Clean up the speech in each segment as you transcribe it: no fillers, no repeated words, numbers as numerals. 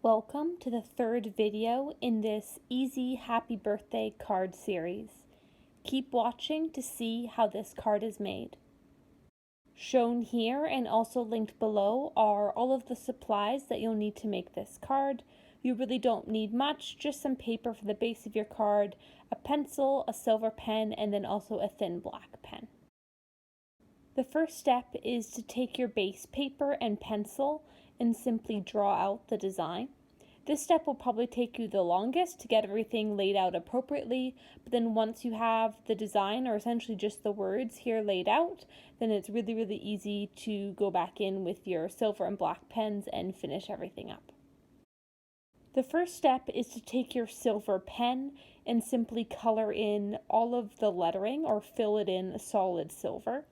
Welcome to the third video in this easy happy birthday card series. Keep watching to see how this card is made. Shown here and also linked below are all of the supplies that you'll need to make this card. You really don't need much, just some paper for the base of your card, a pencil, a silver pen, and then also a thin black pen. The first step is to take your base paper and pencil and simply draw out the design. This step will probably take you the longest to get everything laid out appropriately, but then once you have the design, or essentially just the words here laid out, then it's really easy to go back in with your silver and black pens and finish everything up. The first step is to take your silver pen and simply color in all of the lettering or fill it in solid silver.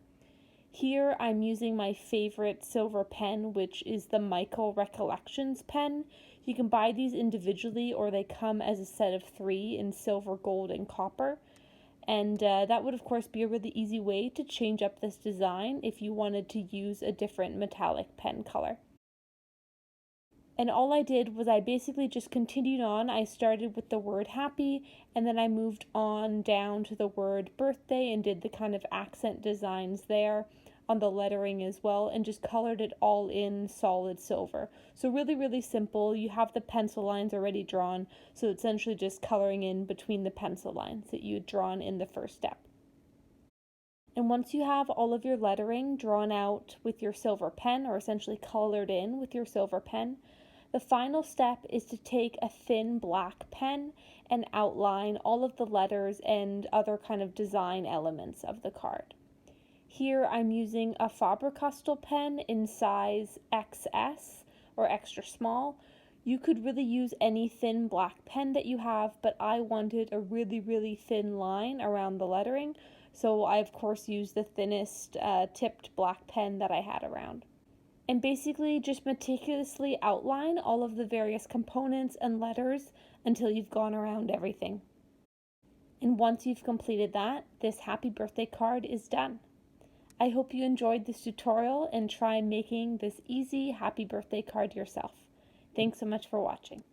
Here I'm using my favorite silver pen, which is the Michael Recollections pen. You can buy these individually or they come as a set of 3 in silver, gold, and copper. And that would of course be a really easy way to change up this design if you wanted to use a different metallic pen color. And all I did was I basically just continued on. I started with the word happy and then I moved on down to the word birthday and did the kind of accent designs there on the lettering as well, and just colored it all in solid silver. So really simple. You have the pencil lines already drawn, so essentially just coloring in between the pencil lines that you had drawn in the first step. And once you have all of your lettering drawn out with your silver pen, or essentially colored in with your silver pen, the final step is to take a thin black pen and outline all of the letters and other kind of design elements of the card. Here I'm using a Faber-Castell pen in size XS or extra small. You could really use any thin black pen that you have, but I wanted a really thin line around the lettering, so I of course used the thinnest tipped black pen that I had around. And basically just meticulously outline all of the various components and letters until you've gone around everything. And once you've completed that, this happy birthday card is done. I hope you enjoyed this tutorial and try making this easy happy birthday card yourself. Thanks so much for watching.